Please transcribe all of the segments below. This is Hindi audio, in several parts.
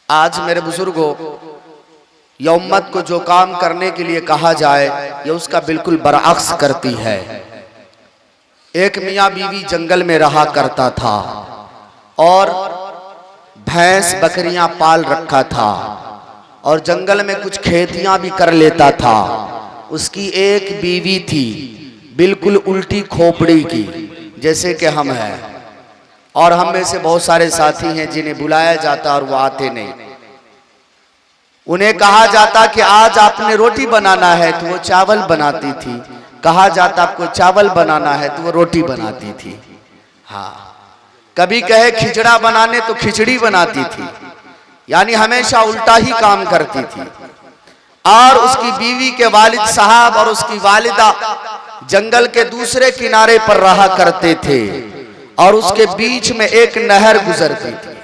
आज मेरे बुजुर्गों, या उम्मत को जो काम करने के लिए कहा जाए ये उसका बिल्कुल बरअक्स करती है। एक मियाँ बीवी जंगल में रहा करता था और भैंस बकरियां पाल रखा था और जंगल में कुछ खेतियां भी कर लेता था। उसकी एक बीवी थी बिल्कुल उल्टी खोपड़ी की, जैसे कि हम हैं, और हम में से बहुत सारे साथी हैं जिन्हें बुलाया जाता और वो आते नहीं। उन्हें कहा जाता कि आज आपने रोटी बनाना है तो वो चावल बनाती थी, कहा जाता आपको चावल बनाना है तो वो रोटी बनाती थी। हाँ, कभी कहे खिचड़ा बनाने तो खिचड़ी बनाती थी, यानी हमेशा उल्टा ही काम करती थी। और उसकी बीवी के वालिद साहब और उसकी वालिदा जंगल के दूसरे किनारे पर रहा करते थे और उसके बीच में एक नहर गुजरती थी।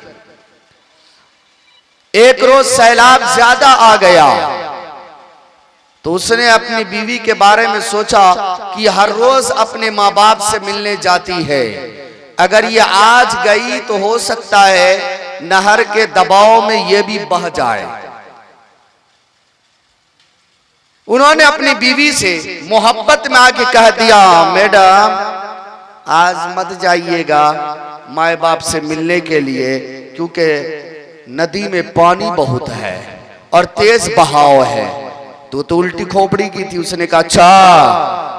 एक रोज सैलाब ज्यादा आ गया तो उसने अपनी बीवी के बारे में सोचा कि हर रोज अपने माँ बाप से मिलने जाती है, अगर ये आज गई तो हो सकता है नहर के दबाव में ये भी बह जाए। उन्होंने अपनी बीवी से मोहब्बत में आके कह दिया, मैडम आज मत जाइएगा माए बाप से मिलने के लिए, क्योंकि नदी में पानी बहुत है और तेज बहाव है। तो उल्टी खोपड़ी की थी। उसने कहा, अच्छा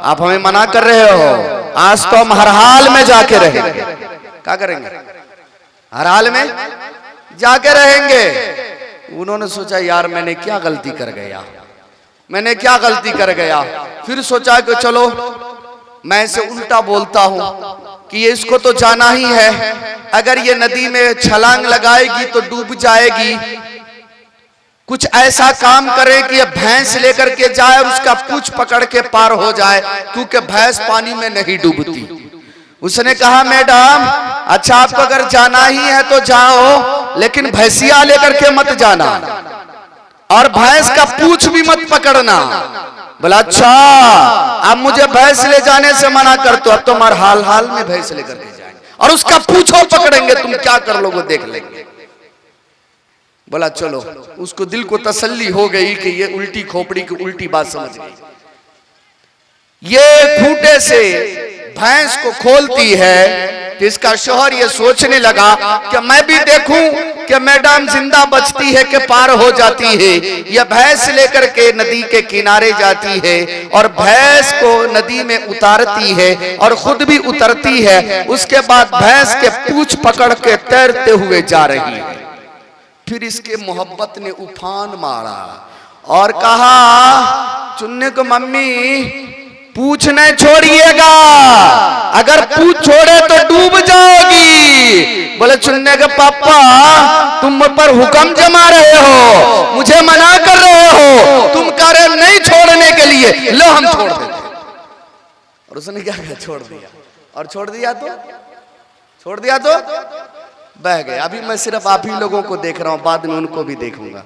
आप हमें मना कर रहे हो, आज तो हम हर हाल में जाके रहेंगे। क्या करेंगे? हर हाल में जाके रहेंगे। उन्होंने सोचा, यार मैंने क्या गलती कर गया, मैंने क्या गलती कर गया। फिर सोचा कि चलो मैं इसे उल्टा बोलता हूं कि ये इसको तो जाना ही है, अगर ये नदी में छलांग लगाएगी तो डूब जाएगी। कुछ ऐसा काम करे कि ये भैंस लेकर के जाए और उसका पूंछ पकड़ के पार हो जाए, क्योंकि भैंस पानी में नहीं डूबती। उसने कहा, मैडम अच्छा आपको अगर जाना ही है तो जाओ, लेकिन भैंसिया लेकर के मत जाना और भैंस का पूंछ भी मत पकड़ना। बोला, अच्छा अब मुझे भैंस ले जाने से मना कर, तो अब तो हमारे हाल हाल में भैंस लेकर के जाएंगे और उसका पूंछो पकड़ेंगे, तुम क्या कर लोगे देख लेंगे। बोला चलो। उसको दिल को तसल्ली हो गई कि ये उल्टी खोपड़ी की उल्टी बात समझ गई। ये खूंटे से भैंस को खोलती है तो इसका शौहर ये सोचने लगा कि मैं भी देखूं कि मैडम जिंदा बचती है कि पार हो जाती है। यह भैंस लेकर के नदी के किनारे जाती है और भैंस को नदी में उतारती है और खुद भी उतरती है। उसके बाद भैंस के पूंछ पकड़ के तैरते हुए जा रही है। फिर इसके मोहब्बत ने उफान मारा और कहा, चुन्ने को मम्मी पूंछ नहीं छोड़िएगा, अगर पूंछ छोड़े तो डूब जाओगी। बोले, चुन्ने के पापा तुम मुझ पर हुक्म जमा रहे हो, मुझे मना कर रहे हो, तुम कह रहे नहीं छोड़ने के लिए, लो हम छोड़ देते। और उसने क्या किया? छोड़ दिया। और छोड़ दिया तो बह गए। अभी मैं सिर्फ आप ही लोगों को देख रहा हूं, बाद में उनको भी देखूंगा।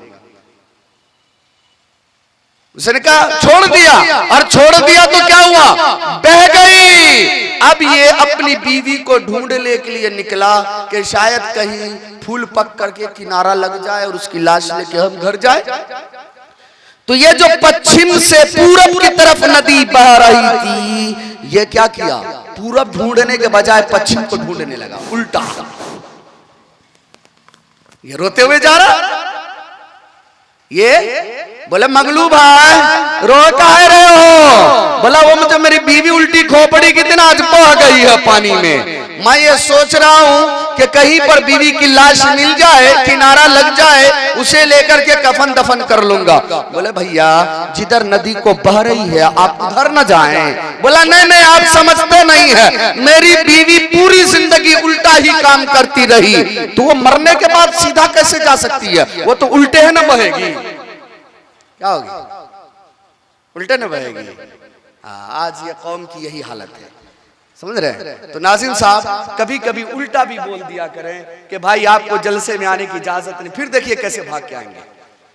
उसने कहा छोड़ दिया, और छोड़ दिया तो क्या हुआ? बह गई। अब ये अपनी बीवी को ढूंढने के लिए निकला कि शायद कहीं फूल पक करके किनारा लग जाए और उसकी लाश लेके हम घर जाए। तो ये जो पश्चिम से पूरब की तरफ नदी बह रही थी, ये क्या किया? पूरब ढूंढने के बजाय पश्चिम को ढूंढने लगा, उल्टा। ये रोते हुए जा रहा। ये बोले, मंगलू भाई रो काहे रहे हो? बोला, वो मुझे मेरी बीवी उल्टी खोपड़ी की दिन आज बह गई है पानी में। मैं ये सोच रहा हूं कि कहीं पर बीवी की लाश मिल जाए, किनारा लग जाए, उसे लेकर के कफन दफन कर लूंगा। बोले, भैया जिधर नदी को बह रही है आप उधर न जाएं। बोला, नहीं आप समझते नहीं है, मेरी बीवी पूरी जिंदगी उल्टा ही काम करती रही, तो वो मरने के बाद सीधा कैसे जा सकती है? वो तो उल्टे है ना बहेगी। क्या होगी? उल्टे न बहेगी। आज ये कौम की यही हालत है, समझ रहे हैं? तो नाज़िम साहब कभी कभी उल्टा भी बोल दिया करें कि भाई आपको जलसे में आने की इजाजत नहीं, फिर देखिए कैसे भाग के आएंगे।